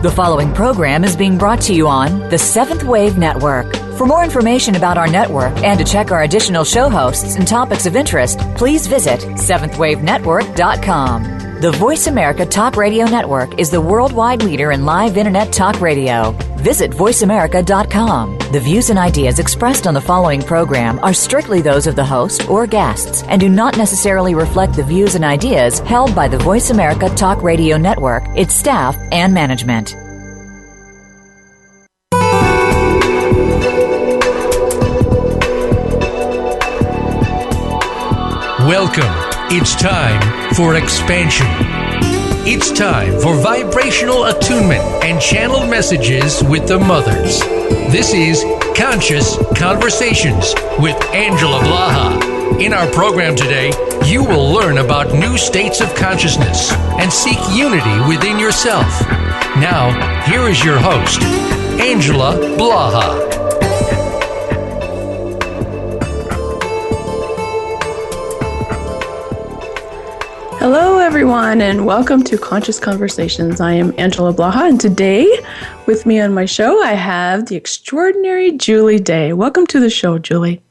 The following program is being brought to you on the Seventh Wave Network. For more information about our network and to check our additional show hosts and topics of interest, please visit seventhwavenetwork.com. The Voice America Talk Radio Network is the worldwide leader in live Internet talk radio. Visit voiceamerica.com. The views and ideas expressed on the following program are strictly those of the host or guests and do not necessarily reflect the views and ideas held by the Voice America Talk Radio Network, its staff, and management. Welcome. It's time for expansion. It's time for vibrational attunement and channeled messages with the mothers. This is Conscious Conversations with Angela Blaha. In our program today, you will learn about new states of consciousness and seek unity within yourself. Now, here is your host, Angela Blaha. Hello, everyone, and welcome to Conscious Conversations. I am Angela Blaha, and today, with me on my show, I have the extraordinary Julie Day. Welcome to the show, Julie.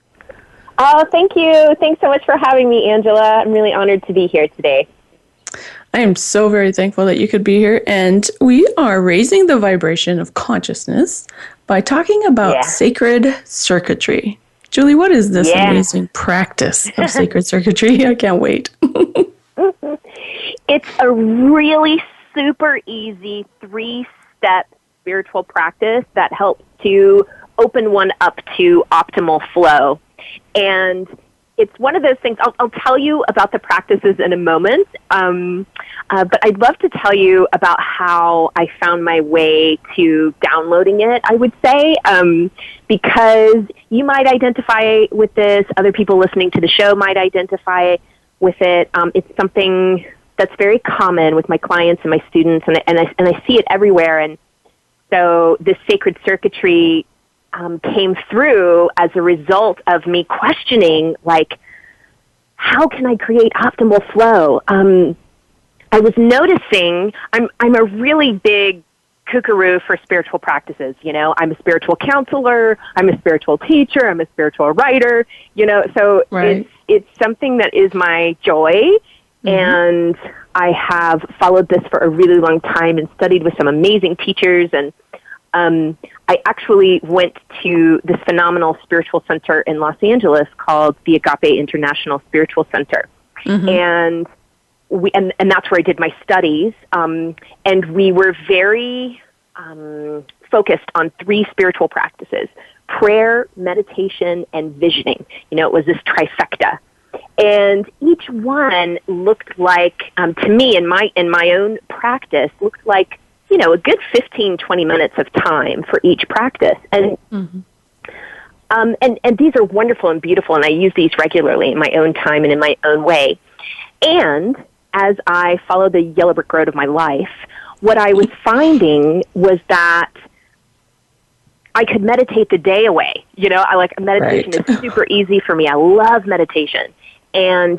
Oh, thank you. Thanks so much for having me, Angela. I'm really honored to be here today. I am so very thankful that you could be here, and we are raising the vibration of consciousness by talking about sacred circuitry. Julie, what is this amazing practice of sacred circuitry? I can't wait. It's a really super easy 3-step spiritual practice that helps to open one up to optimal flow. And it's one of those things, I'll tell you about the practices in a moment, but I'd love to tell you about how I found my way to downloading it, I would say, because you might identify with this, other people listening to the show might identify with it. It's something that's very common with my clients and my students, and I see it everywhere. And so this sacred circuitry came through as a result of me questioning, like, how can I create optimal flow? I was noticing I'm a really big kookaroo for spiritual practices. You know, I'm a spiritual counselor, I'm a spiritual teacher, I'm a spiritual writer, you know, so it's something that is my joy. And I have followed this for a really long time and studied with some amazing teachers. And I actually went to this phenomenal spiritual center in Los Angeles called the Agape International Spiritual Center. And that's where I did my studies. And we were very focused on 3 spiritual practices: prayer, meditation, and visioning. You know, it was this trifecta. And each one looked like, to me, in my own practice, looked like, you know, a good 15, 20 minutes of time for each practice. And and these are wonderful and beautiful, and I use these regularly in my own time and in my own way. And as I followed the yellow brick road of my life, what I was finding was that I could meditate the day away. You know, meditation is super easy for me. I love meditation. And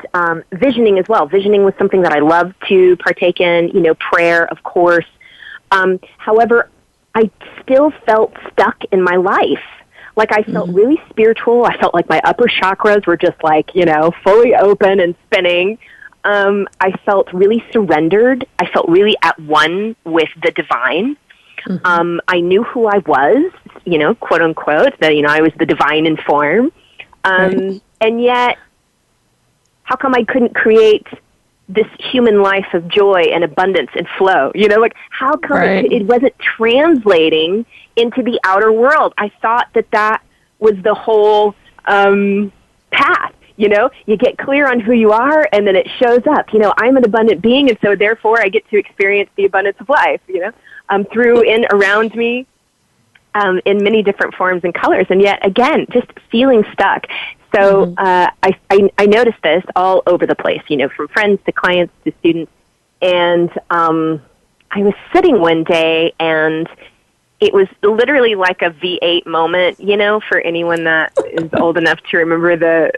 visioning as well. Visioning was something that I loved to partake in, you know, prayer, of course. However, I still felt stuck in my life. Like, I felt really spiritual. I felt like my upper chakras were just like, you know, fully open and spinning. I felt really surrendered. I felt really at one with the divine. I knew who I was, you know, quote unquote, that, you know, I was the divine in form. And yet, how come I couldn't create this human life of joy and abundance and flow? You know, like, how come it wasn't translating into the outer world? I thought that was the whole path. You know, you get clear on who you are, and then it shows up. You know, I'm an abundant being, and so therefore I get to experience the abundance of life, you know, through and around me in many different forms and colors. And yet, again, just feeling stuck. So I noticed this all over the place, you know, from friends to clients to students. And I was sitting one day, and it was literally like a V8 moment, you know, for anyone that is old enough to remember the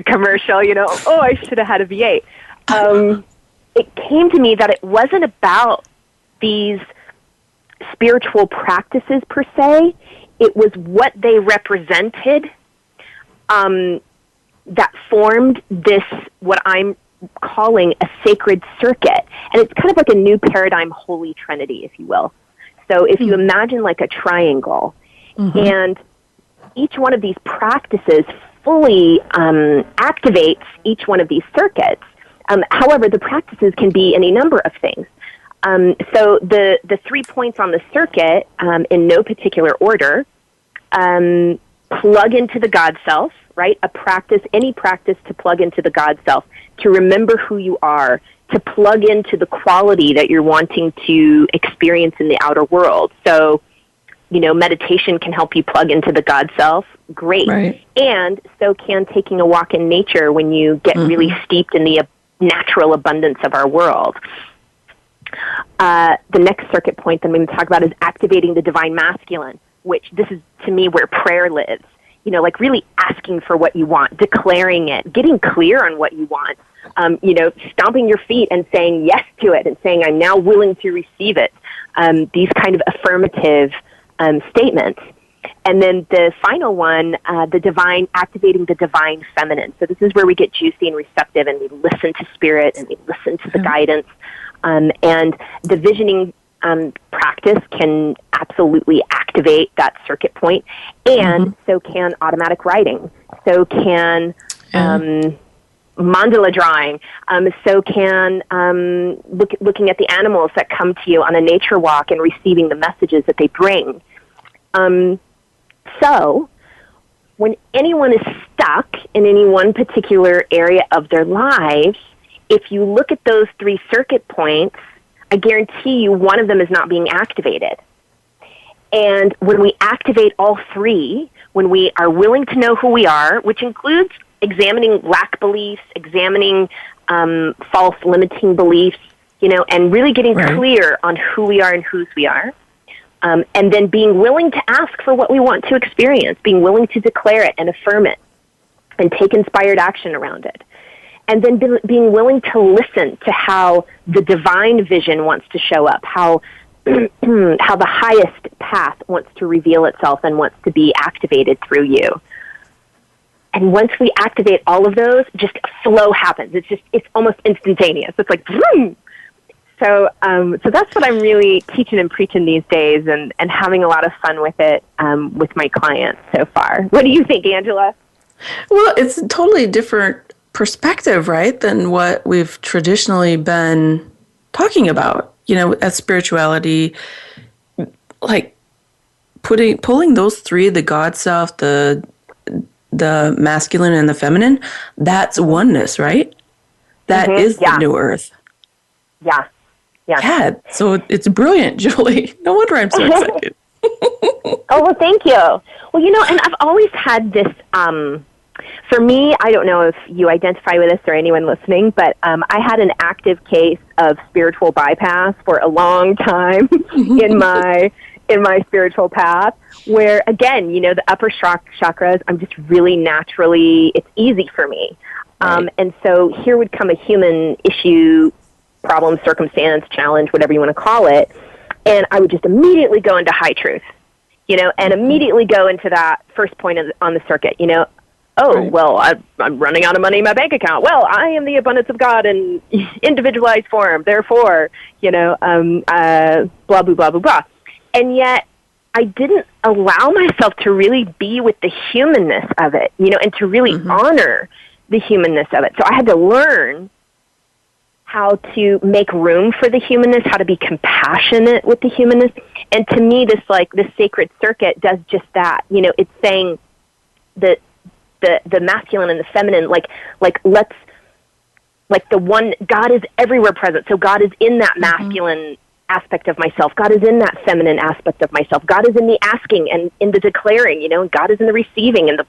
commercial, you know, oh, I should have had a V8. It came to me that it wasn't about these spiritual practices per se. It was what they represented that formed this, what I'm calling a sacred circuit. And it's kind of like a new paradigm holy trinity, if you will. So if you imagine like a triangle, and each one of these practices fully activates each one of these circuits. However, the practices can be any number of things. So the 3 points on the circuit, in no particular order, plug into the God self, right? Any practice to plug into the God self, to remember who you are, to plug into the quality that you're wanting to experience in the outer world. So, meditation can help you plug into the God self. Great. Right. And so can taking a walk in nature when you get really steeped in the natural abundance of our world. The next circuit point that I'm going to talk about is activating the divine masculine, which this is, to me, where prayer lives. Like really asking for what you want, declaring it, getting clear on what you want, stomping your feet and saying yes to it and saying, I'm now willing to receive it. These kind of affirmative statements. And then the final one, activating the divine feminine. So this is where we get juicy and receptive, and we listen to spirit and we listen to the guidance. And the visioning practice can absolutely activate that circuit point, and so can automatic writing, so can mandala drawing, so can looking at the animals that come to you on a nature walk and receiving the messages that they bring. So when anyone is stuck in any one particular area of their lives, if you look at those 3 circuit points, I guarantee you one of them is not being activated. And when we activate all 3, when we are willing to know who we are, which includes examining lack beliefs, examining false limiting beliefs, and really getting clear on who we are and whose we are, and then being willing to ask for what we want to experience, being willing to declare it and affirm it and take inspired action around it. And then being willing to listen to how the divine vision wants to show up, how the highest path wants to reveal itself and wants to be activated through you. And once we activate all of those, just flow happens. It's almost instantaneous. It's like, vroom! So that's what I'm really teaching and preaching these days, and having a lot of fun with it with my clients so far. What do you think, Angela? Well, it's a totally different perspective, right, than what we've traditionally been talking about, as spirituality, like pulling those 3, the God self, the masculine and the feminine, that's oneness, right? That is the new earth. Yeah. Yeah, so it's brilliant, Julie. No wonder I'm so excited. Oh, well, thank you. Well, and I've always had this, for me, I don't know if you identify with this or anyone listening, but I had an active case of spiritual bypass for a long time in my spiritual path, where, again, the upper chakras, I'm just really naturally, it's easy for me. Right. And so here would come a human issue, problem, circumstance, challenge, whatever you want to call it, and I would just immediately go into high truth, and immediately go into that first point on the circuit, well, I'm running out of money in my bank account. Well, I am the abundance of God in individualized form. Therefore, blah, blah, blah, blah, blah. And yet I didn't allow myself to really be with the humanness of it, and to really honor the humanness of it. So I had to learn how to make room for the humanness, how to be compassionate with the humanness. And to me, this sacred circuit does just that. It's saying that the masculine and the feminine, let's the one, God is everywhere present. So God is in that masculine aspect of myself. God is in that feminine aspect of myself. God is in the asking and in the declaring, God is in the receiving and the,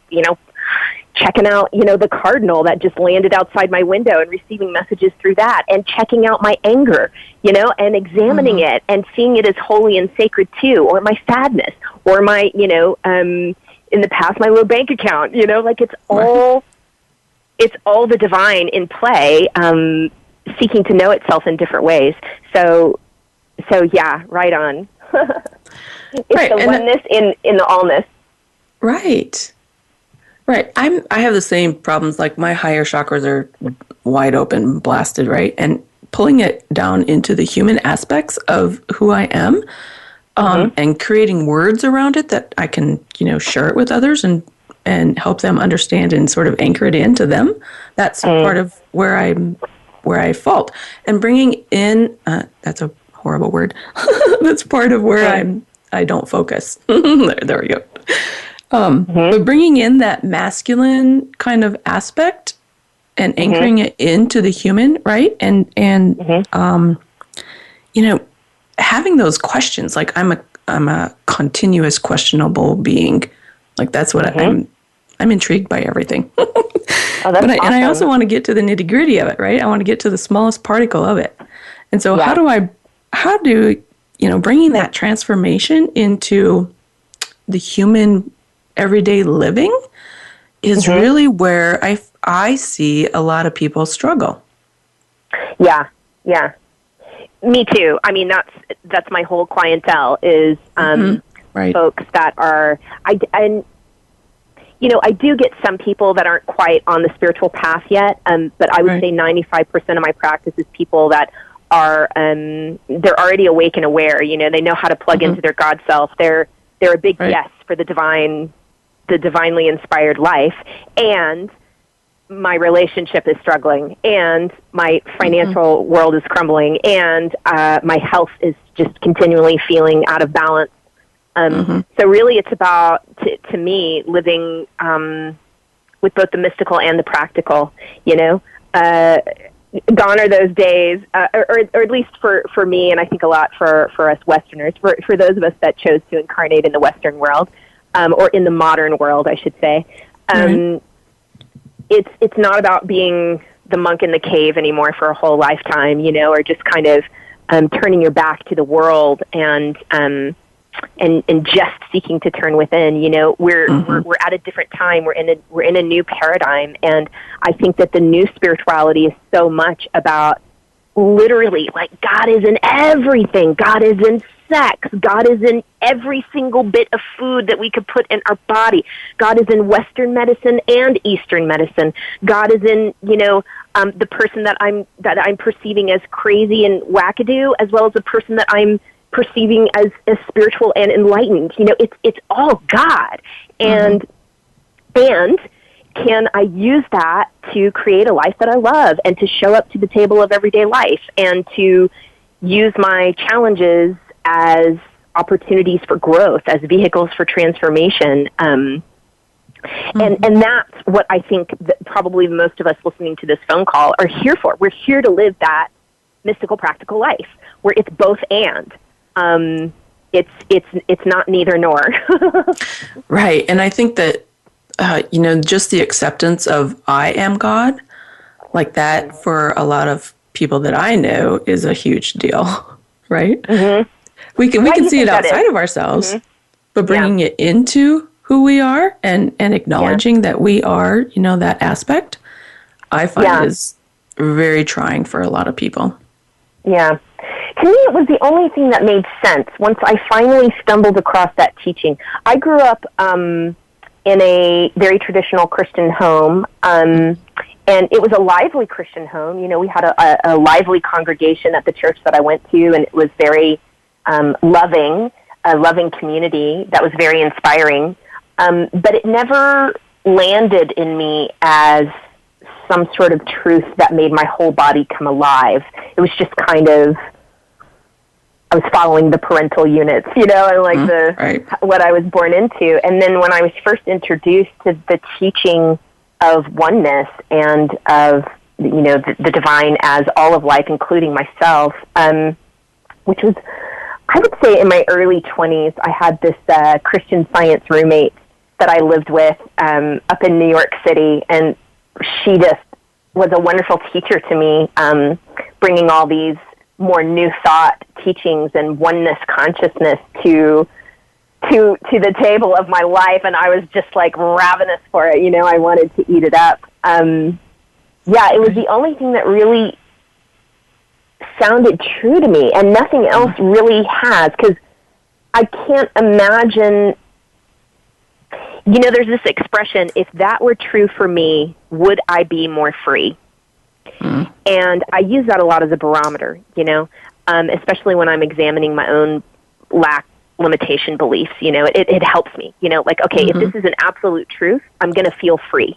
checking out, the cardinal that just landed outside my window and receiving messages through that, and checking out my anger, and examining it and seeing it as holy and sacred too, or my sadness, or my, in the past, my low bank account, it's all the divine in play, seeking to know itself in different ways. So yeah, right on. It's the oneness in the allness. Right. Right. I have the same problems. Like my higher chakras are wide open, blasted, right? And pulling it down into the human aspects of who I am, and creating words around it that I can, share it with others and help them understand and sort of anchor it into them. That's part of where I fault. And bringing in, that's a horrible word. That's part of where I don't focus. There we go. But bringing in that masculine kind of aspect and anchoring it into the human, right? And having those questions, like I'm a continuous questionable being. Like that's what I'm intrigued by everything. That's awesome. And I also want to get to the nitty gritty of it, right? I want to get to the smallest particle of it. And so how do bringing that transformation into the human everyday living is really where I see a lot of people struggle. Yeah. Me too. I mean, that's my whole clientele is folks that are, I do get some people that aren't quite on the spiritual path yet, but I would say 95% of my practice is people that are, they're already awake and aware. They know how to plug into their God self. They're a big yes for the divinely inspired life, and my relationship is struggling, and my financial world is crumbling, and my health is just continually feeling out of balance. So really it's about, to me, living with both the mystical and the practical, gone are those days, or at least for me, and I think a lot for us Westerners, for those of us that chose to incarnate in the Western world, or in the modern world, I should say. It's not about being the monk in the cave anymore for a whole lifetime, or just kind of turning your back to the world and just seeking to turn within. We're at a different time. We're in a new paradigm, and I think that the new spirituality is so much about literally, like, God is in everything. God is in sex. God is in every single bit of food that we could put in our body. God is in Western medicine and Eastern medicine. God is in, the person that I'm perceiving as crazy and wackadoo, as well as the person that I'm perceiving as spiritual and enlightened. It's all God. And can I use that to create a life that I love and to show up to the table of everyday life and to use my challenges as opportunities for growth, as vehicles for transformation. And that's what I think that probably most of us listening to this phone call are here for. We're here to live that mystical, practical life where it's both and. It's not neither nor. Right. And I think that, just the acceptance of I am God, like that for a lot of people that I know is a huge deal, right? We can see it outside of ourselves, but bringing it into who we are and acknowledging that we are, that aspect, I find is very trying for a lot of people. Yeah. To me, it was the only thing that made sense once I finally stumbled across that teaching. I grew up in a very traditional Christian home, and it was a lively Christian home. We had a lively congregation at the church that I went to, and it was very loving, a loving community that was very inspiring. But it never landed in me as some sort of truth that made my whole body come alive. It was just kind of, I was following the parental units, and like what I was born into. And then when I was first introduced to the teaching of oneness and of, the divine as all of life, including myself, which was, I would say in my early 20s, I had this Christian Science roommate that I lived with up in New York City, and she just was a wonderful teacher to me, bringing all these more new thought teachings and oneness consciousness to the table of my life, and I was just like ravenous for it. I wanted to eat it up. It was the only thing that really sounded true to me, and nothing else really has, because I can't imagine, there's this expression, if that were true for me, would I be more free? Mm. And I use that a lot as a barometer, especially when I'm examining my own limitation beliefs. It helps me, okay, if this is an absolute truth, I'm going to feel free.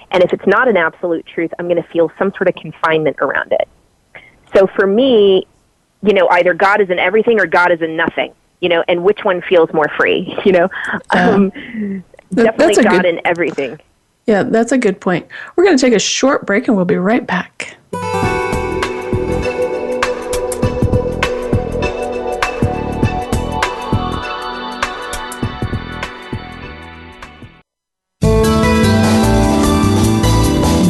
And if it's not an absolute truth, I'm going to feel some sort of confinement around it. So for me, either God is in everything or God is in nothing, and which one feels more free, definitely God in everything. Yeah, that's a good point. We're going to take a short break and we'll be right back.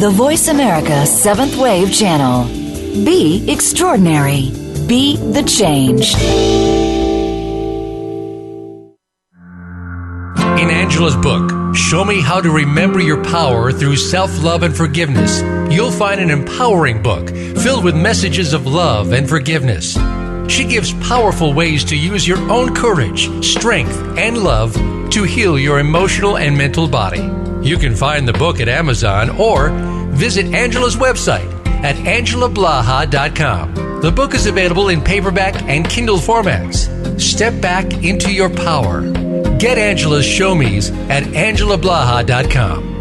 The Voice America 7th Wave Channel. Be extraordinary. Be the change. In Angela's book, Show Me How to Remember Your Power Through Self-Love and Forgiveness, you'll find an empowering book filled with messages of love and forgiveness. She gives powerful ways to use your own courage, strength, and love to heal your emotional and mental body. You can find the book at Amazon or visit Angela's website at angelablaha.com. The book is available in paperback and Kindle formats. Step back into your power. Get Angela's Show Me's at angelablaha.com.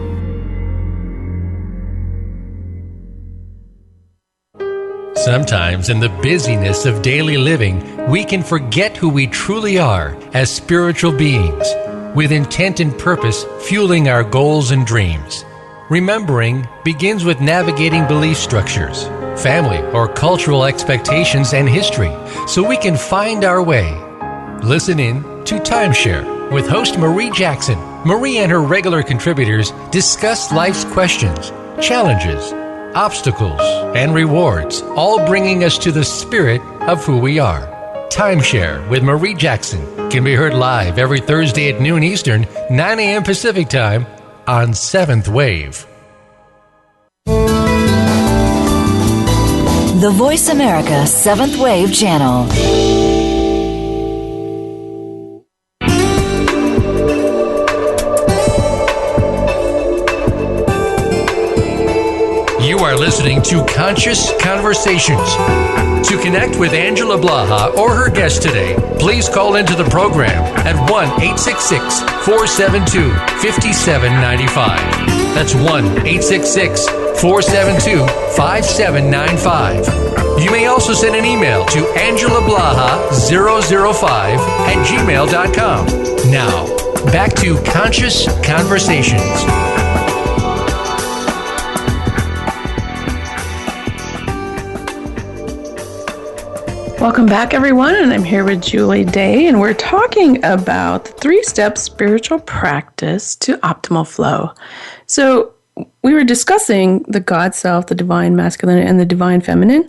Sometimes in the busyness of daily living, we can forget who we truly are as spiritual beings, with intent and purpose fueling our goals and dreams. Remembering begins with navigating belief structures, family or cultural expectations, and history, so we can find our way. Listen in to Timeshare with host Marie Jackson. Marie and her regular contributors discuss life's questions, challenges, obstacles, and rewards, all bringing us to the spirit of who we are. Timeshare with Marie Jackson can be heard live every Thursday at noon Eastern, 9 a.m. Pacific Time on 7th Wave. The Voice America 7th Wave Channel. You are listening to Conscious Conversations. To connect with Angela Blaha or her guest today, please call into the program at 1-866-472-5795. That's 1-866-472-5795. You may also send an email to angelablaha005@gmail.com. Now, back to Conscious Conversations. Welcome back, everyone, and I'm here with Julie Day, and we're talking about the 3-step spiritual practice to optimal flow. So we were discussing the God self, the divine masculine, and the divine feminine.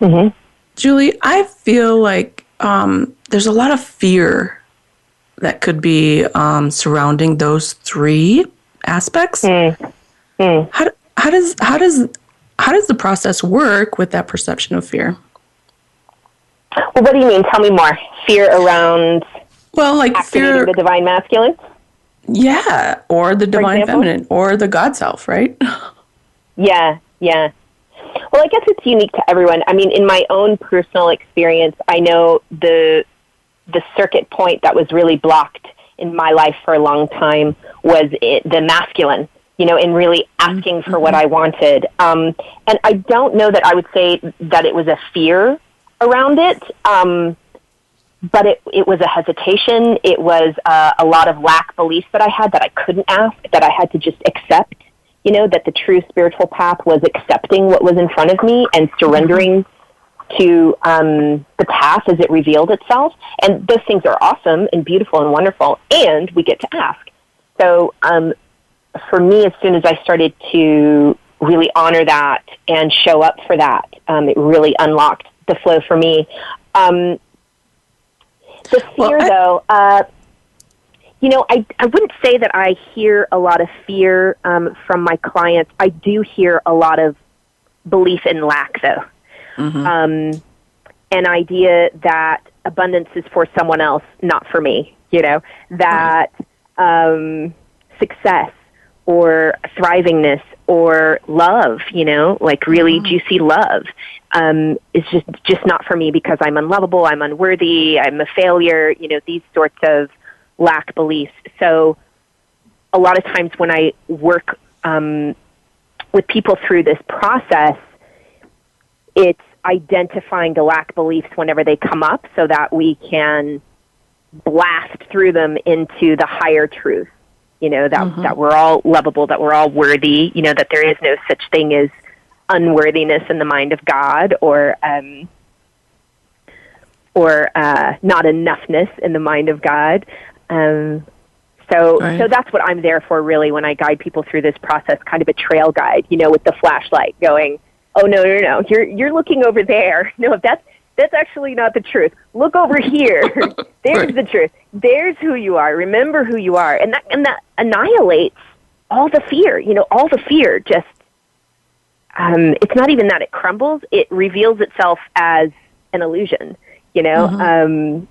Mm-hmm. Julie, I feel like there's a lot of fear that could be surrounding those 3 aspects. Mm. How does the process work with that perception of fear? Well, what do you mean? Tell me more. Fear around activating fear, the divine masculine? Yeah, or the divine feminine, or the God self, right? Yeah. Well, I guess it's unique to everyone. I mean, in my own personal experience, I know the circuit point that was really blocked in my life for a long time was the masculine, in really asking for what I wanted. And I don't know that I would say that it was a fear around it, but it was a hesitation. It was a lot of lack beliefs that I had that I couldn't ask, that I had to just accept, that the true spiritual path was accepting what was in front of me and surrendering to the path as it revealed itself. And those things are awesome and beautiful and wonderful, and we get to ask. So for me, as soon as I started to really honor that and show up for that, it really unlocked the flow for me. The fear, though, I wouldn't say that I hear a lot of fear from my clients. I do hear a lot of belief in lack, though. Mm-hmm. An idea that abundance is for someone else, not for me, that success or thrivingness or love, like really juicy love, is just not for me because I'm unlovable, I'm unworthy, I'm a failure, these sorts of lack beliefs. So a lot of times when I work with people through this process, it's identifying the lack beliefs whenever they come up so that we can blast through them into the higher truth, that we're all lovable, that we're all worthy, that there is no such thing as unworthiness in the mind of God or not enoughness in the mind of God. So that's what I'm there for, really, when I guide people through this process, kind of a trail guide, with the flashlight going, oh, no, you're looking over there. No, that's actually not the truth. Look over here. There's the truth. There's who you are. Remember who you are. And that annihilates all the fear. All the fear just, it's not even that it crumbles. It reveals itself as an illusion, and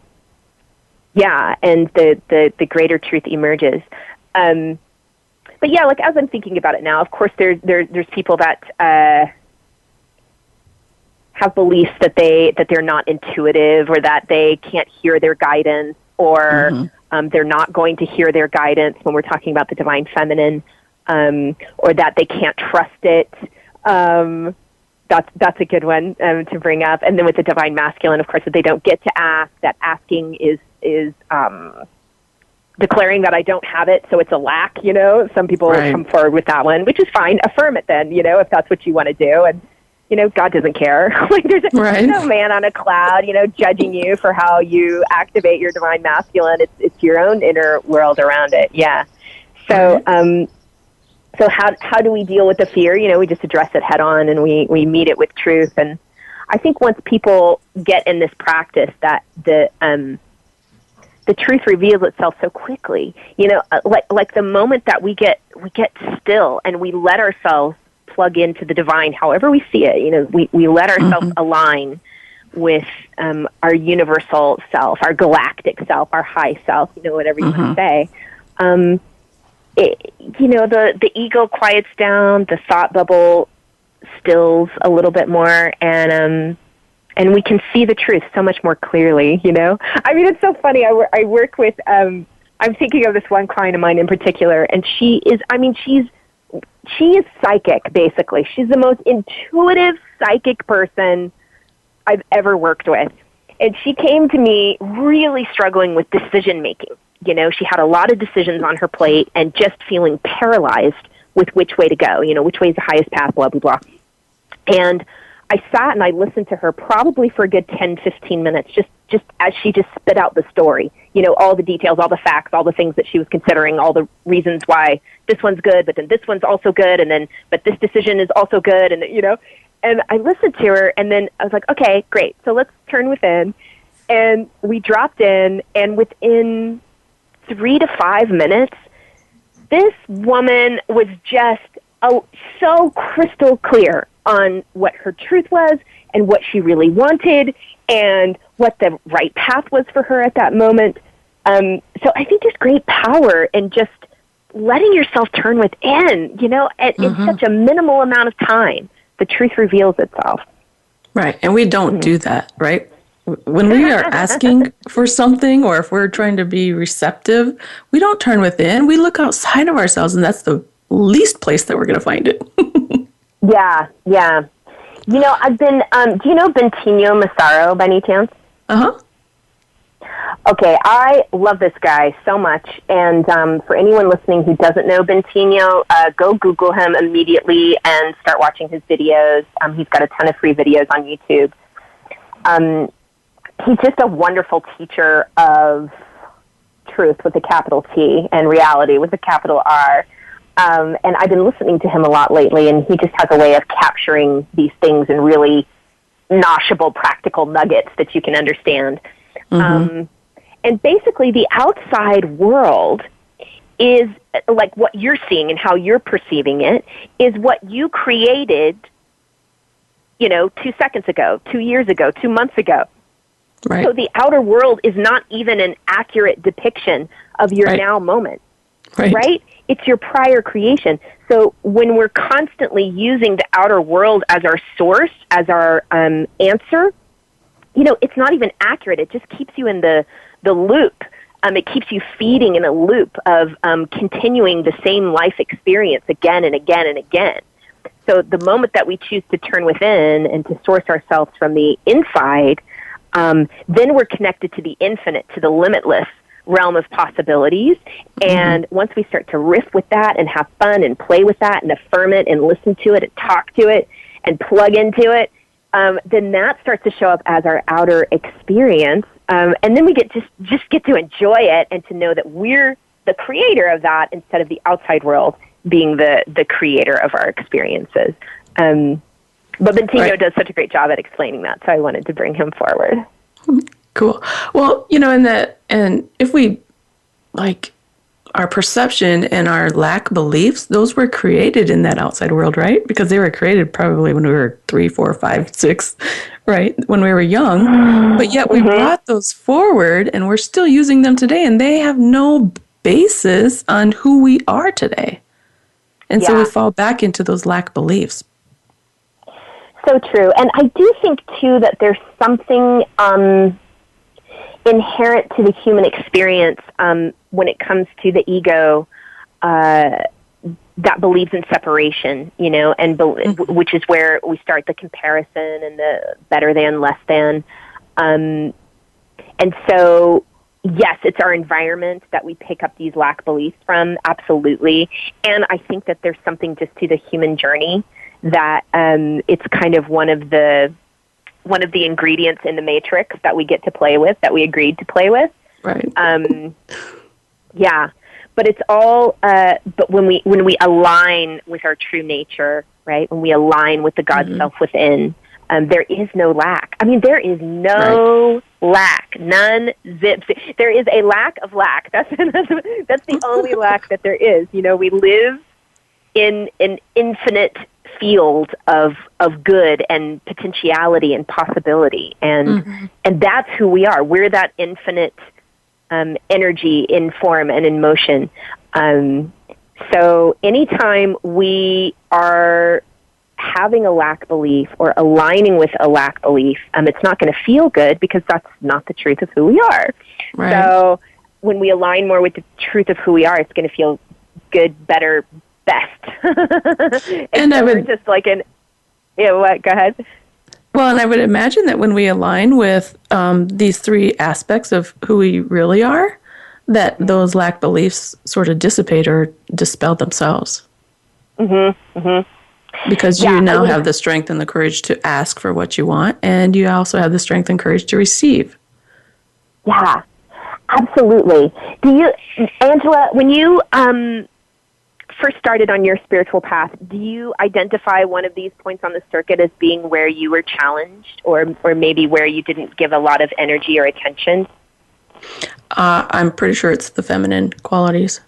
the greater truth emerges. But yeah, like as I'm thinking about it now, of course there's people that have beliefs that they're not intuitive, or that they can't hear their guidance, or they're not going to hear their guidance when we're talking about the divine feminine, or that they can't trust it. That's a good one to bring up. And then with the divine masculine, of course, that they don't get to ask, that asking is declaring that I don't have it, so it's a lack, Some people come forward with that one, which is fine. Affirm it then, if that's what you want to do. And, God doesn't care. Like there's no man on a cloud, judging you for how you activate your divine masculine. It's your own inner world around it. Yeah. So, so how do we deal with the fear? We just address it head on, and we meet it with truth. And I think once people get in this practice, that the truth reveals itself so quickly. Like the moment that we get still and we let ourselves plug into the divine, however we see it. We let ourselves align with our universal self, our galactic self, our high self. Whatever you want to say. The ego quiets down, the thought bubble stills a little bit more, and we can see the truth so much more clearly, I mean, it's so funny. I work with, I'm thinking of this one client of mine in particular, and she is psychic, basically. She's the most intuitive psychic person I've ever worked with. And she came to me really struggling with decision making. She had a lot of decisions on her plate and just feeling paralyzed with which way to go, which way is the highest path, blah, blah, blah. And I sat and I listened to her probably for a good 10, 15 minutes, just as she just spit out the story, all the details, all the facts, all the things that she was considering, all the reasons why this one's good, but then this one's also good, and then, but this decision is also good, and, and I listened to her, and then I was like, okay, great, so let's turn within. And we dropped in, and within 3 to 5 minutes, this woman was just so crystal clear on what her truth was and what she really wanted and what the right path was for her at that moment. So I think there's great power in just letting yourself turn within, in such a minimal amount of time. The truth reveals itself. Right. And we don't do that, right? When we are asking for something, or if we're trying to be receptive, we don't turn within. We look outside of ourselves, and that's the least place that we're going to find it. Yeah. I've been, do you know Bentinho Massaro by any chance? Uh-huh. Okay, I love this guy so much, and for anyone listening who doesn't know Bentinho, go Google him immediately and start watching his videos. He's got a ton of free videos on YouTube. He's just a wonderful teacher of truth with a capital T and reality with a capital R. And I've been listening to him a lot lately, and he just has a way of capturing these things in really noshable, practical nuggets that you can understand. And basically, the outside world is like what you're seeing and how you're perceiving it is what you created, 2 seconds ago, 2 years ago, 2 months ago. Right. So the outer world is not even an accurate depiction of your now moment, right? It's your prior creation. So when we're constantly using the outer world as our source, as our answer, it's not even accurate. It just keeps you in the loop. It keeps you feeding in a loop of continuing the same life experience again and again and again. So the moment that we choose to turn within and to source ourselves from the inside, then we're connected to the infinite, to the limitless realm of possibilities. And once we start to riff with that and have fun and play with that and affirm it and listen to it and talk to it and plug into it, then that starts to show up as our outer experience. And then we just get to enjoy it and to know that we're the creator of that instead of the outside world being the creator of our experiences. But Bentinho does such a great job at explaining that, so I wanted to bring him forward. Cool. Well, and if we, our perception and our lack beliefs, those were created in that outside world, right? Because they were created probably when we were 3, 4, 5, 6, right? When we were young. But yet we brought those forward and we're still using them today, and they have no basis on who we are today. And so we fall back into those lack beliefs. So true. And I do think, too, that there's something inherent to the human experience when it comes to the ego that believes in separation, and which is where we start the comparison and the better than, less than. And so, yes, it's our environment that we pick up these lack beliefs from, absolutely. And I think that there's something just to the human journey that it's kind of one of the ingredients in the matrix that we get to play with, that we agreed to play with. Right. But it's all. But when we align with our true nature, right? When we align with the God self within, there is no lack. I mean, there is no lack, none, zips. There is a lack of lack. That's the only lack that there is. We live in an infinite field of good and potentiality and possibility, and that's who we are. We're that infinite energy in form and in motion. So anytime we are having a lack belief or aligning with a lack belief, it's not going to feel good because that's not the truth of who we are. Right. So when we align more with the truth of who we are, it's going to feel good, better, best. And I would just what? Go ahead. Well, and I would imagine that when we align with these 3 aspects of who we really are, that those lack beliefs sort of dissipate or dispel themselves. Because you now have the strength and the courage to ask for what you want, and you also have the strength and courage to receive. Yeah, absolutely. Angela, when you first started on your spiritual path, do you identify one of these points on the circuit as being where you were challenged, or maybe where you didn't give a lot of energy or attention? I'm pretty sure it's the feminine qualities.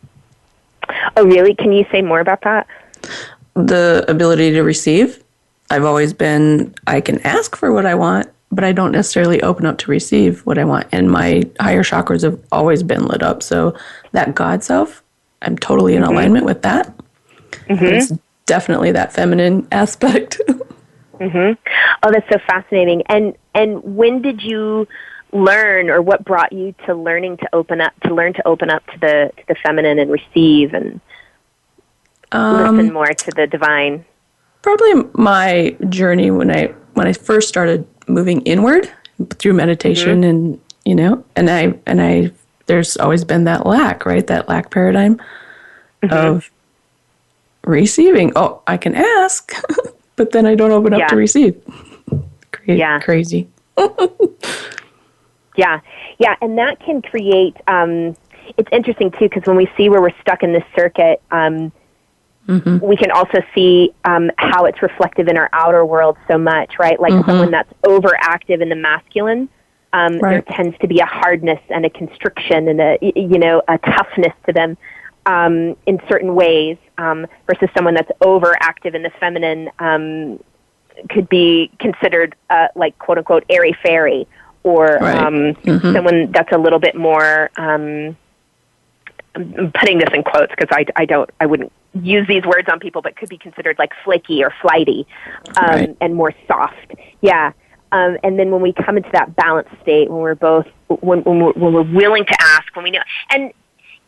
Oh, really? Can you say more about that? The ability to receive. I've always been, I can ask for what I want, but I don't necessarily open up to receive what I want. And my higher chakras have always been lit up. So that God self, I'm totally in alignment with that. It's definitely that feminine aspect. Oh, that's so fascinating. And when did you learn, or what brought you to learn to open up to the feminine and receive and listen more to the divine? Probably my journey when I first started moving inward through meditation, and and I there's always been that lack, right? That lack paradigm of receiving. Oh, I can ask, but then I don't open up to receive. Crazy. Yeah, and that can create. It's interesting too, because when we see where we're stuck in this circuit, we can also see how it's reflective in our outer world so much, right? Like someone that's overactive in the masculine, there tends to be a hardness and a constriction and a toughness to them in certain ways, versus someone that's overactive in the feminine could be considered like quote unquote airy fairy, or someone that's a little bit more, I'm putting this in quotes because I wouldn't use these words on people, but could be considered like flaky or flighty, and more soft. Yeah. And then when we come into that balanced state, when we're both, when we're willing to ask, when we know, and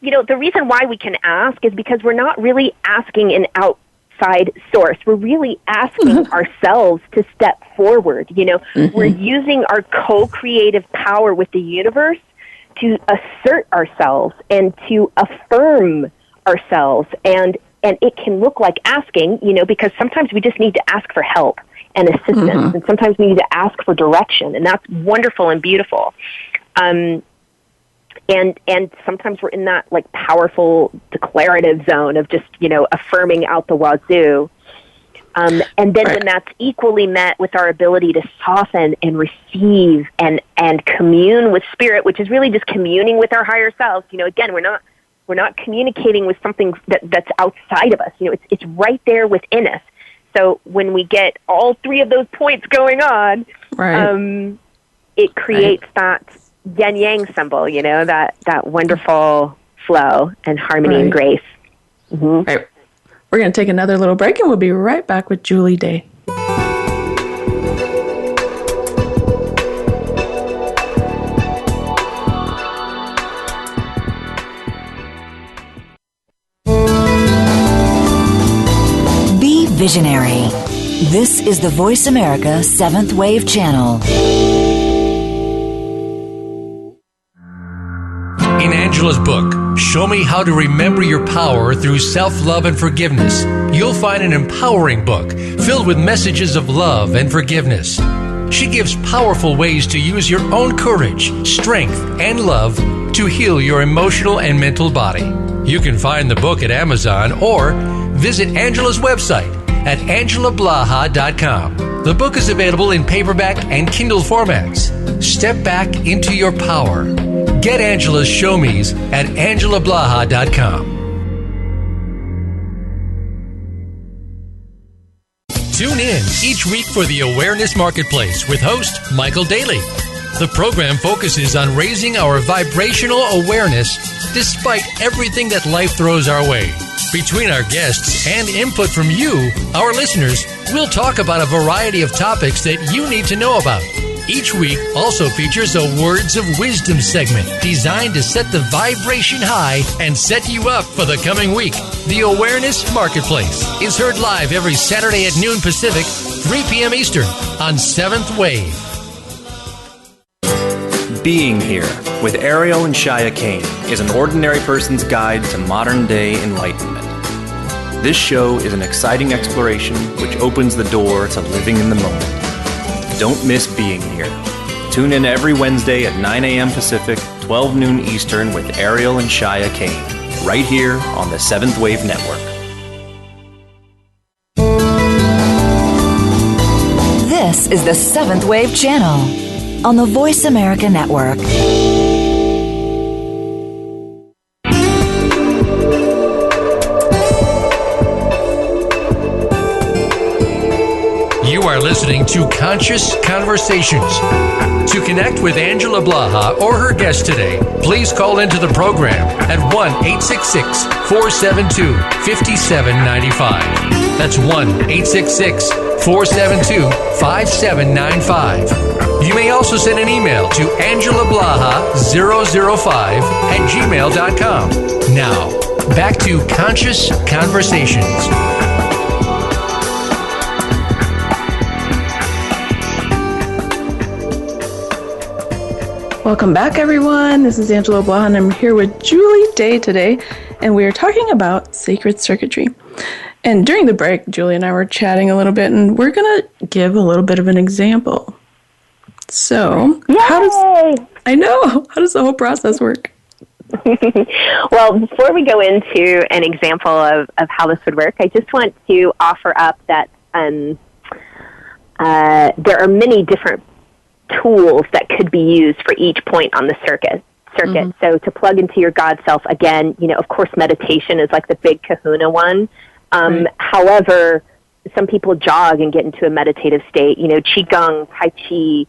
the reason why we can ask is because we're not really asking an outside source. We're really asking ourselves to step forward. We're using our co-creative power with the universe to assert ourselves and to affirm ourselves. And it can look like asking, because sometimes we just need to ask for help and assistance, and sometimes we need to ask for direction, and that's wonderful and beautiful. And sometimes we're in that like powerful declarative zone of just, affirming out the wazoo. And then when that's equally met with our ability to soften and receive and commune with spirit, which is really just communing with our higher selves. Again, we're not communicating with something that's outside of us. It's right there within us. So when we get all three of those points going on, it creates that yin-yang symbol, that wonderful flow and harmony and grace. Right. We're going to take another little break, and we'll be right back with Julie Day. Be visionary. This is the Voice America 7th Wave Channel. In Angela's book, Show Me How to Remember Your Power Through Self-Love and Forgiveness, you'll find an empowering book filled with messages of love and forgiveness. She gives powerful ways to use your own courage, strength, and love to heal your emotional and mental body. You can find the book at Amazon or visit Angela's website at angelablaha.com. The book is available in paperback and Kindle formats. Step back into your power. Get Angela's Show Me's at angelablaha.com. Tune in each week for the Awareness Marketplace with host Michael Daly. The program focuses on raising our vibrational awareness despite everything that life throws our way. Between our guests and input from you, our listeners, we'll talk about a variety of topics that you need to know about. Each week also features a Words of Wisdom segment designed to set the vibration high and set you up for the coming week. The Awareness Marketplace is heard live every Saturday at noon Pacific, 3 p.m. Eastern on 7th Wave. Being Here with Ariel and Shia Kane is an ordinary person's guide to modern-day enlightenment. This show is an exciting exploration which opens the door to living in the moment. Don't miss Being Here. Tune in every Wednesday at 9 a.m. Pacific, 12 noon Eastern with Ariel and Shia Kane, right here on the 7th Wave Network. This is the 7th Wave Channel on the Voice America Network. You are listening to Conscious Conversations. To connect with Angela Blaha or her guest today, please call into the program at 1-866-472-5795. That's 1-866-472-5795. You may also send an email to angelablaha005@gmail.com. Now, back to Conscious Conversations. Welcome back, everyone. This is Angela Blaha, and I'm here with Julie Day today, and we are talking about sacred circuitry. And during the break, Julie and I were chatting a little bit, and we're going to give a little bit of an example. So, how does the whole process work? Well, before we go into an example of how this would work, I just want to offer up that there are many different tools that could be used for each point on the circuit. Mm-hmm. So to plug into your God self, again, of course, meditation is like the big kahuna one. Right. However, some people jog and get into a meditative state. Qigong, Tai Chi,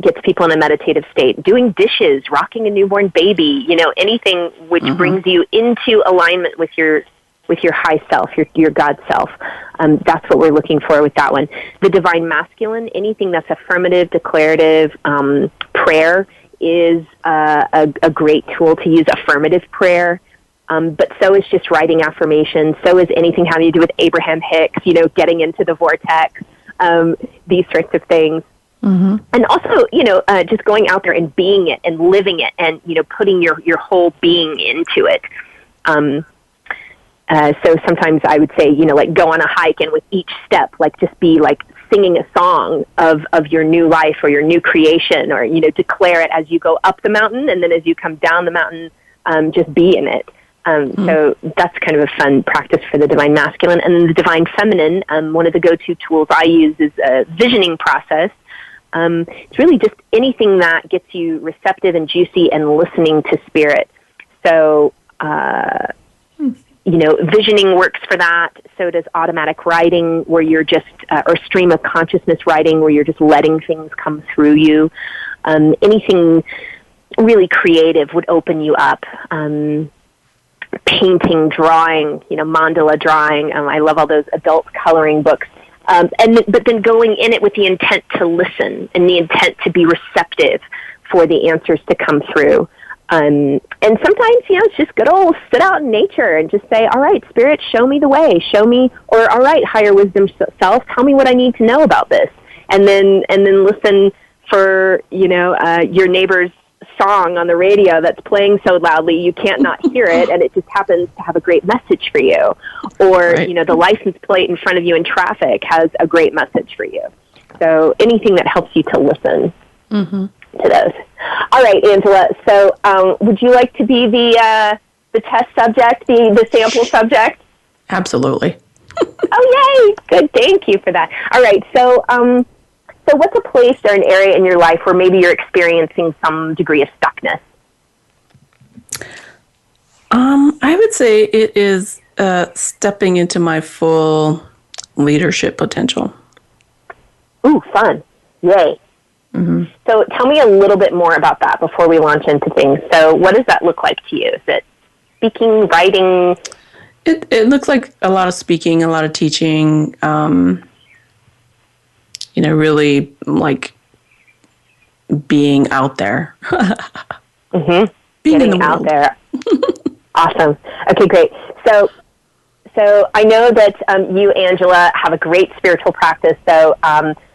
gets people in a meditative state. Doing dishes, rocking a newborn baby, anything which brings you into alignment with your high self, your God self. That's what we're looking for with that one. The divine masculine, anything that's affirmative, declarative, prayer is a great tool to use. Affirmative prayer. But so is just writing affirmations. So is anything having to do with Abraham Hicks, getting into the vortex, these sorts of things. And also, just going out there and being it and living it and, putting your whole being into it. So sometimes I would say, like go on a hike and with each step, like just be like singing a song of your new life or your new creation or, declare it as you go up the mountain. And then as you come down the mountain, just be in it. So that's kind of a fun practice for the divine masculine. And then the divine feminine, one of the go-to tools I use is a visioning process. It's really just anything that gets you receptive and juicy and listening to spirit. So, visioning works for that. So does automatic writing, where you're just, or stream of consciousness writing, where you're just letting things come through you. Anything really creative would open you up. Painting, drawing, mandala drawing. I love all those adult coloring books. But then going in it with the intent to listen and the intent to be receptive for the answers to come through. And sometimes, it's just good old sit out in nature and just say, all right, spirit, show me the way, or all right, higher wisdom self, tell me what I need to know about this. And then listen for, your neighbor's song on the radio that's playing so loudly you can't not hear it, and it just happens to have a great message for you. Or, the license plate in front of you in traffic has a great message for you. So anything that helps you to listen to those. All right, Angela, so would you like to be the test subject, the sample subject? Absolutely. Oh, yay! Good, thank you for that. All right, so what's a place or an area in your life where maybe you're experiencing some degree of stuckness? I would say it is stepping into my full leadership potential. Ooh, fun. Yay. So tell me a little bit more about that before we launch into things. So what does that look like to you? Is it speaking, writing? It looks like a lot of speaking, a lot of teaching, really like being out there. Being Getting in the out world. there. Awesome. Okay, great. So I know that you, Angela, have a great spiritual practice, so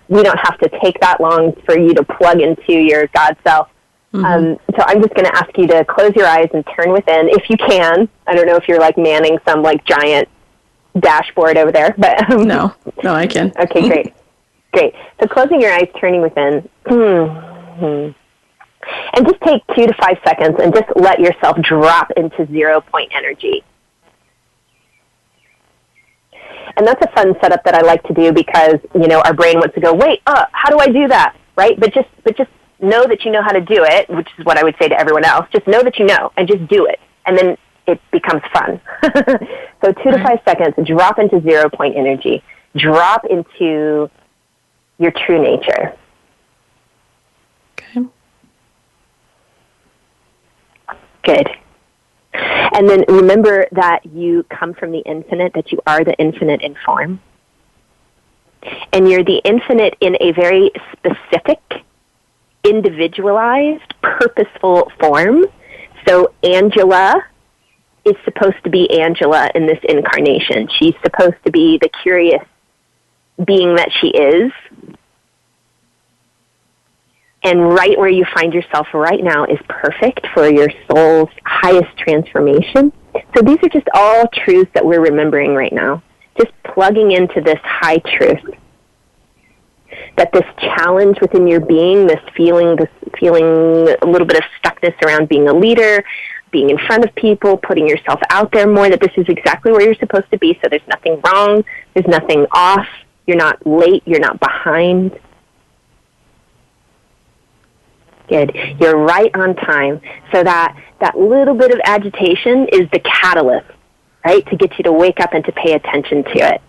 we don't have to take that long for you to plug into your God self. So I'm just going to ask you to close your eyes and turn within, if you can. I don't know if you're like manning some like giant dashboard over there, but No, I can. Okay, great. Great. So closing your eyes, turning within. And just take 2 to 5 seconds and just let yourself drop into 0 point energy. And that's a fun setup that I like to do because, our brain wants to go, wait, how do I do that? Right? But just know that you know how to do it, which is what I would say to everyone else. Just know that you know and just do it. And then it becomes fun. So 2 to 5 seconds, drop into 0 point energy. Drop into your true nature. Okay. Good. And then remember that you come from the infinite, that you are the infinite in form. And you're the infinite in a very specific, individualized, purposeful form. So Angela is supposed to be Angela in this incarnation. She's supposed to be the curious being that she is. And right where you find yourself right now is perfect for your soul's highest transformation. So these are just all truths that we're remembering right now. Just plugging into this high truth. That this challenge within your being, this feeling a little bit of stuckness around being a leader, being in front of people, putting yourself out there more, that this is exactly where you're supposed to be. So there's nothing wrong. There's nothing off. You're not late. You're not behind. Good. You're right on time. So that little bit of agitation is the catalyst, right, to get you to wake up and to pay attention to it.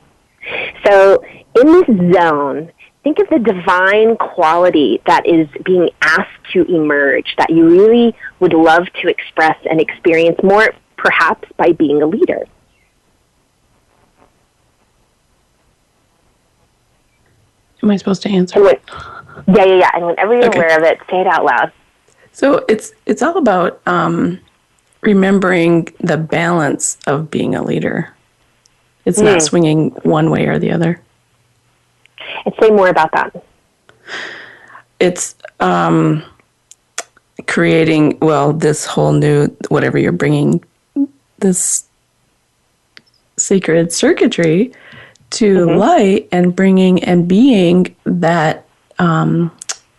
So in this zone, think of the divine quality that is being asked to emerge, that you really would love to express and experience more, perhaps by being a leader. Am I supposed to answer? Yeah. And whenever you're aware of it, say it out loud. So it's all about remembering the balance of being a leader. It's not swinging one way or the other. And say more about that. It's creating, this whole new, whatever you're bringing, this sacred circuitry to light, and bringing and being that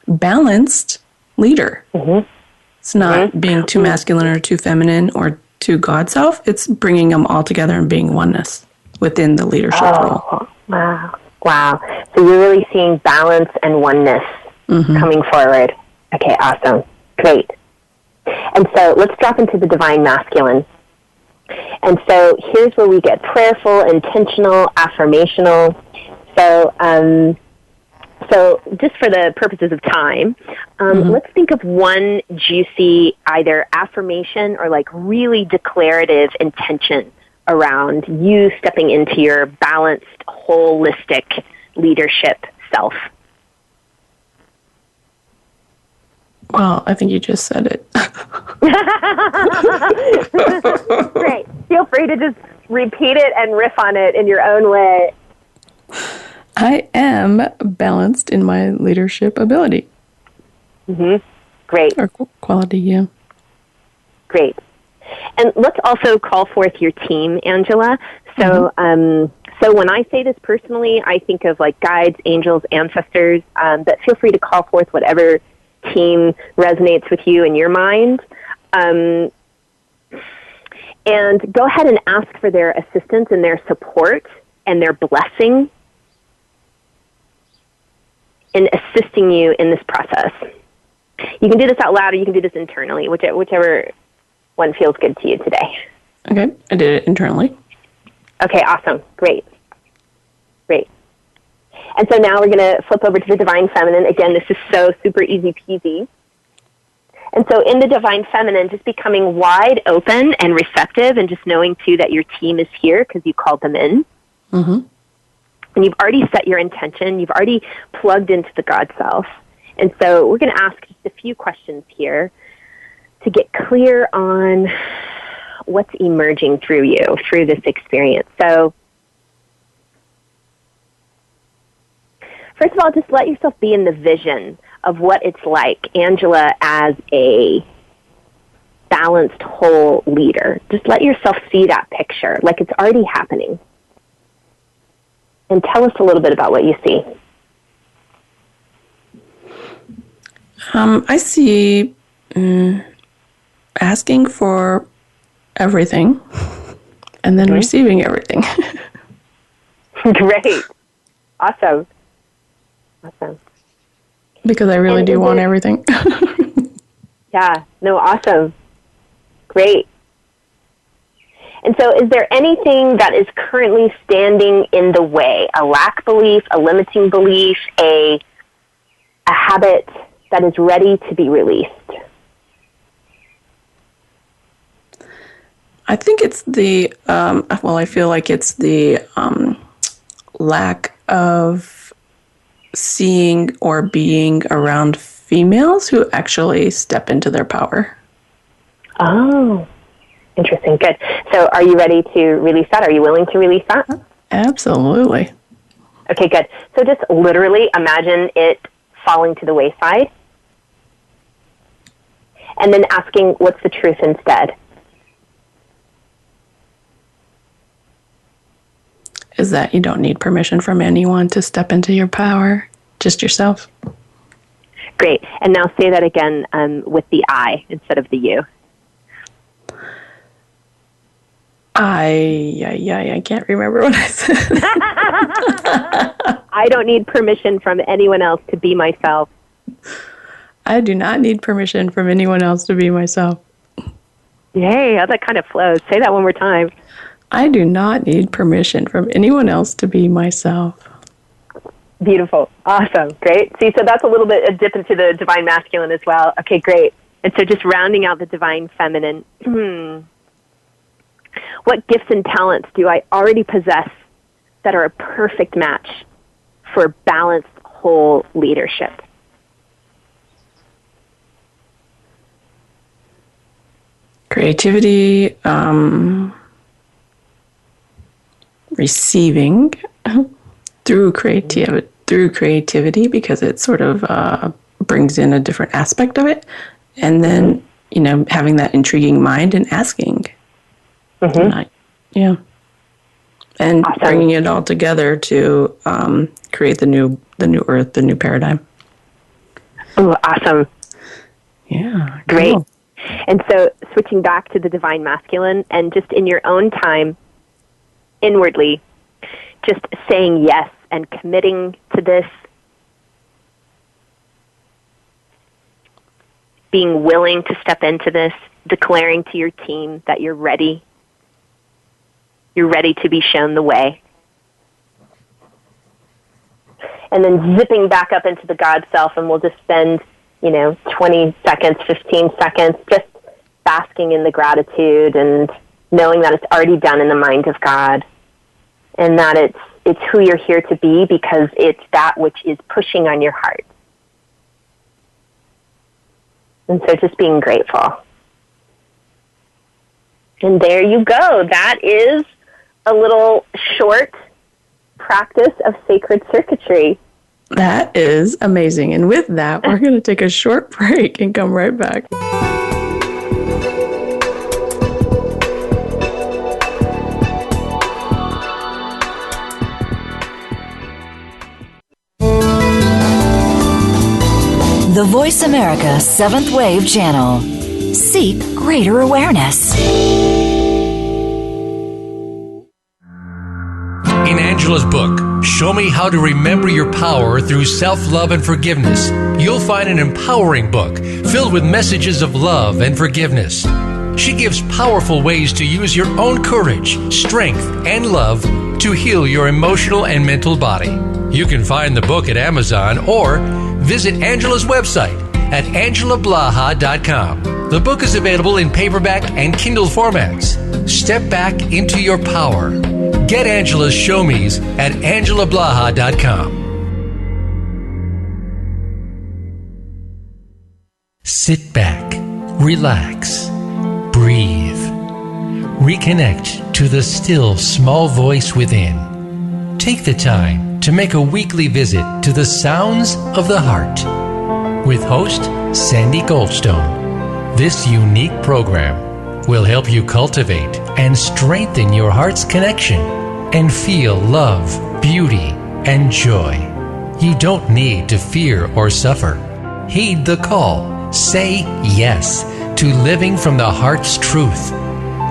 balanced leader. It's not being too masculine or too feminine or too God self. It's bringing them all together and being oneness within the leadership role. Wow. So you're really seeing balance and oneness coming forward. Okay, awesome. Great. And so let's drop into the divine masculine. And so here's where we get prayerful, intentional, affirmational. So just for the purposes of time, let's think of one juicy either affirmation or like really declarative intention around you stepping into your balanced, holistic leadership self. Well, I think you just said it. Great. Feel free to just repeat it and riff on it in your own way. I am balanced in my leadership ability. Great. Or quality, yeah. Great. And let's also call forth your team, Angela. So, so when I say this personally, I think of like guides, angels, ancestors, but feel free to call forth whatever team resonates with you in your mind. And go ahead and ask for their assistance and their support and their blessing in assisting you in this process. You can do this out loud or you can do this internally, whichever one feels good to you today. Okay, I did it internally. Okay, awesome. Great. And so now we're going to flip over to the divine feminine. Again, this is so super easy peasy. And so in the divine feminine, just becoming wide open and receptive and just knowing, too, that your team is here because you called them in. And you've already set your intention. You've already plugged into the God self. And so we're going to ask just a few questions here to get clear on what's emerging through you, through this experience. So first of all, just let yourself be in the vision of what it's like, Angela, as a balanced whole leader. Just let yourself see that picture like it's already happening. And tell us a little bit about what you see. I see asking for everything and then receiving everything. Great. Awesome. Because I really do want everything. Yeah. No, awesome. Great. And so is there anything that is currently standing in the way? A lack belief, a limiting belief, a habit that is ready to be released? I think it's the, I feel like it's the lack of seeing or being around females who actually step into their power. Oh, interesting. Good. So are you ready to release that? Are you willing to release that? Absolutely. Okay, good. So just literally imagine it falling to the wayside and then asking, what's the truth instead? Is that you don't need permission from anyone to step into your power, just yourself. Great. And now say that again with the I instead of the you. I can't remember what I said. I don't need permission from anyone else to be myself. I do not need permission from anyone else to be myself. Yay, that kind of flows. Say that one more time. I do not need permission from anyone else to be myself. Beautiful. Awesome. Great. See, so that's a little bit a dip into the divine masculine as well. Okay, great. And so just rounding out the divine feminine, what gifts and talents do I already possess that are a perfect match for balanced whole leadership? Creativity, receiving through creativity, because it sort of brings in a different aspect of it, and then having that intriguing mind and asking, and awesome. Bringing it all together to create the new earth, the new paradigm. Oh, awesome! Yeah, great. Cool. And so, switching back to the divine masculine, and just in your own time, inwardly, just saying yes and committing to this, being willing to step into this, declaring to your team that you're ready. You're ready to be shown the way. And then zipping back up into the God self, and we'll just spend 20 seconds, 15 seconds, just basking in the gratitude and knowing that it's already done in the mind of God, and that it's who you're here to be, because it's that which is pushing on your heart. And so just being grateful. And there you go. That is a little short practice of sacred circuitry. That is amazing. And with that, we're going to take a short break and come right back. The Voice America 7th Wave Channel. Seek greater awareness. In Angela's book, Show Me How to Remember Your Power Through Self-Love and Forgiveness, you'll find an empowering book filled with messages of love and forgiveness. She gives powerful ways to use your own courage, strength, and love to heal your emotional and mental body. You can find the book at Amazon or visit Angela's website at angelablaha.com. The book is available in paperback and Kindle formats. Step back into your power. Get Angela's Show Me's at angelablaha.com. Sit back, relax, breathe. Reconnect to the still small voice within. Take the time to make a weekly visit to the Sounds of the Heart with host Sandy Goldstone. This unique program will help you cultivate and strengthen your heart's connection and feel love, beauty, and joy. You don't need to fear or suffer. Heed the call. Say yes to living from the heart's truth.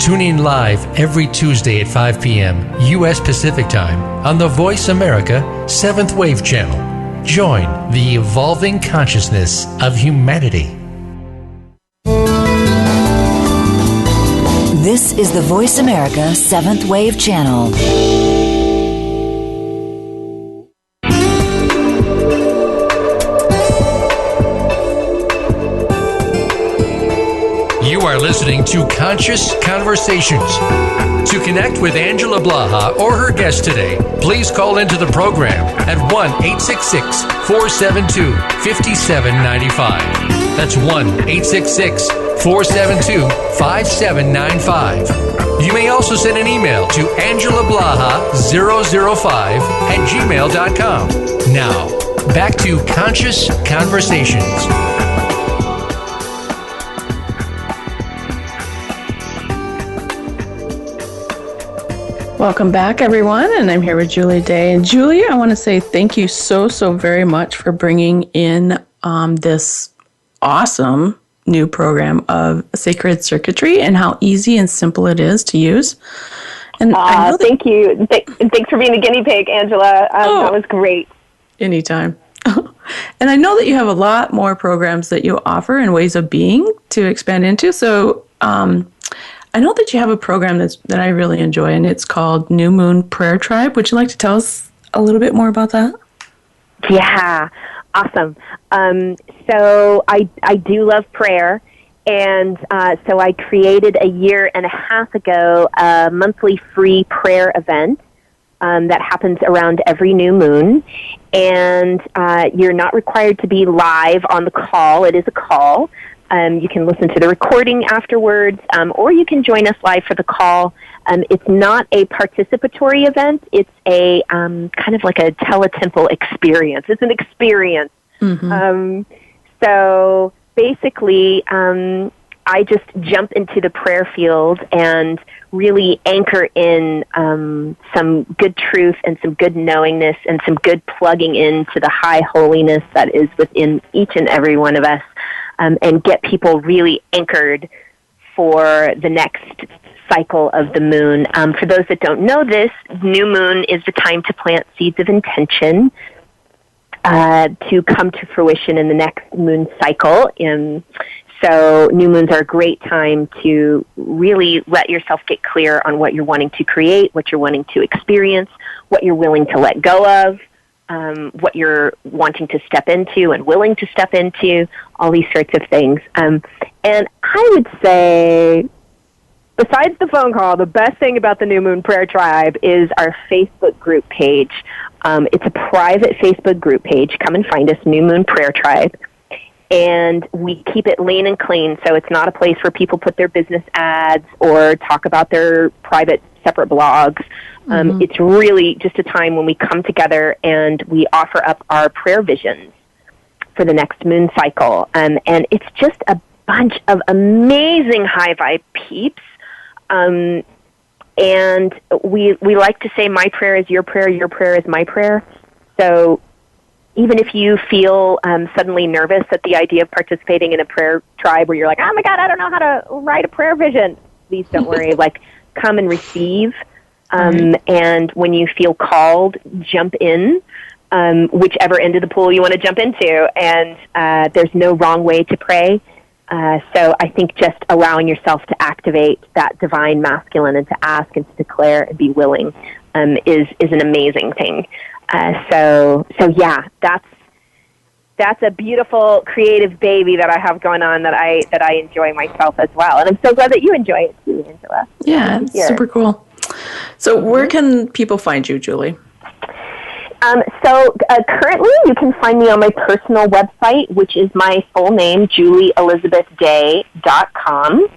Tune in live every Tuesday at 5 p.m. U.S. Pacific Time on the Voice America 7th Wave Channel. Join the evolving consciousness of humanity. This is the Voice America 7th Wave Channel. You are listening to Conscious Conversations. To connect with Angela Blaha or her guest today, please call into the program at 1-866-472-5795. That's 1-866-472-5795. You may also send an email to angelablaha005@gmail.com. Now, back to Conscious Conversations. Welcome back, everyone, and I'm here with Julie Day. And Julie, I want to say thank you so very much for bringing in this awesome new program of Sacred Circuitry and how easy and simple it is to use. And thank you. Thanks for being the guinea pig, Angela. That was great. Anytime. And I know that you have a lot more programs that you offer and ways of being to expand into. So I know that you have a program that I really enjoy, and it's called New Moon Prayer Tribe. Would you like to tell us a little bit more about that? Yeah, awesome. So I do love prayer. And so I created a year and a half ago a monthly free prayer event that happens around every new moon. And you're not required to be live on the call. It is a call. You can listen to the recording afterwards, or you can join us live for the call. It's not a participatory event. It's a kind of like a teletemple experience. It's an experience. Mm-hmm. So basically, I just jump into the prayer field and really anchor in some good truth and some good knowingness and some good plugging into the high holiness that is within each and every one of us, and get people really anchored for the next cycle of the moon. For those that don't know this, new moon is the time to plant seeds of intention to come to fruition in the next moon cycle. So new moons are a great time to really let yourself get clear on what you're wanting to create, what you're wanting to experience, what you're willing to let go of, what you're wanting to step into and willing to step into, all these sorts of things. And I would say, besides the phone call, the best thing about the New Moon Prayer Tribe is our Facebook group page. It's a private Facebook group page. Come and find us, New Moon Prayer Tribe. And we keep it lean and clean, so it's not a place where people put their business ads or talk about their private, separate blogs. It's really just a time when we come together and we offer up our prayer visions for the next moon cycle. And it's just a bunch of amazing high vibe peeps. And we like to say, my prayer is your prayer is my prayer. So even if you feel suddenly nervous at the idea of participating in a prayer tribe where you're like, oh my God, I don't know how to write a prayer vision, please don't worry. Come and receive. And when you feel called, jump in, whichever end of the pool you want to jump into. And there's no wrong way to pray. So I think just allowing yourself to activate that divine masculine and to ask and to declare and be willing is an amazing thing. So yeah, that's a beautiful creative baby that I have going on that I enjoy myself as well. And I'm so glad that you enjoy it too, Angela. Yeah, it's super cool. So where can people find you, Julie? So currently you can find me on my personal website, which is my full name, julieelizabethday.com.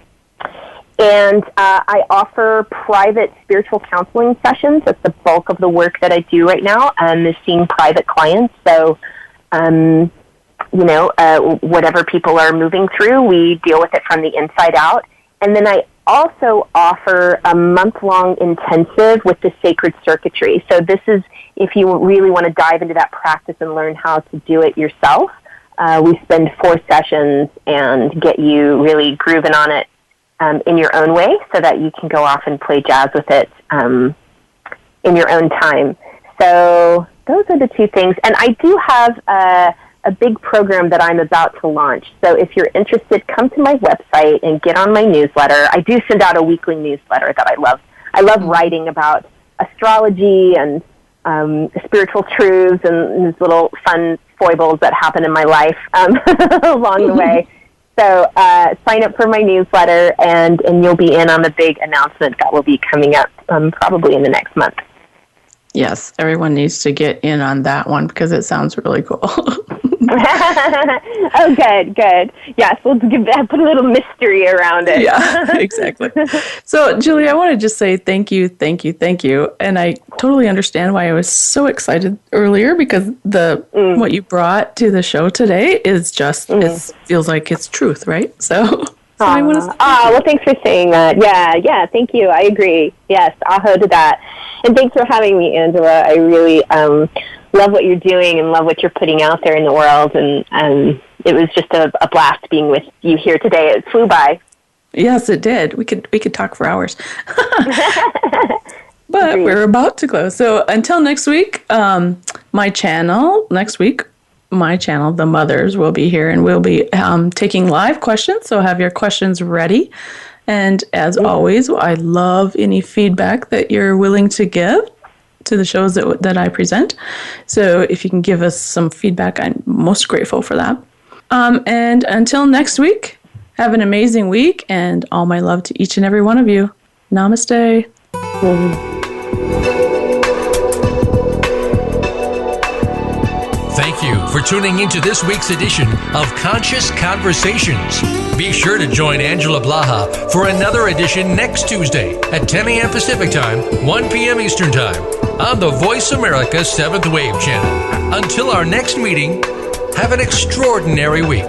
And I offer private spiritual counseling sessions. That's the bulk of the work that I do right now, is seeing private clients. So, whatever people are moving through, we deal with it from the inside out. And then I also offer a month-long intensive with the Sacred Circuitry. So this is if you really want to dive into that practice and learn how to do it yourself. We spend 4 sessions and get you really grooving on it in your own way so that you can go off and play jazz with it in your own time. So those are the 2 things. And I do have a big program that I'm about to launch. So if you're interested, come to my website and get on my newsletter. I do send out a weekly newsletter that I love. I love writing about astrology and spiritual truths and these little fun foibles that happen in my life along the way. So sign up for my newsletter, and you'll be in on the big announcement that will be coming up probably in the next month. Yes, everyone needs to get in on that one because it sounds really cool. Oh, good. Yes, we'll put a little mystery around it. Yeah, exactly. So, Julie, I want to just say thank you. And I totally understand why I was so excited earlier because what you brought to the show today is just, it feels like it's truth, right? So I want to say well, thanks for saying that. Yeah, thank you. I agree. Yes, aho to that. And thanks for having me, Angela. I really love what you're doing and love what you're putting out there in the world. And it was just a blast being with you here today. It flew by. Yes, it did. We could talk for hours. But Agreed. We're about to close. So until next week, my channel, The Mothers, will be here and we'll be taking live questions. So have your questions ready. And as always, I love any feedback that you're willing to give to the shows that I present. So if you can give us some feedback, I'm most grateful for that. And until next week, have an amazing week, and all my love to each and every one of you. Namaste. Thank you for tuning into this week's edition of Conscious Conversations. Be sure to join Angela Blaha for another edition next Tuesday at 10 a.m. Pacific Time, 1 p.m. Eastern Time on the Voice America 7th Wave channel. Until our next meeting, have an extraordinary week.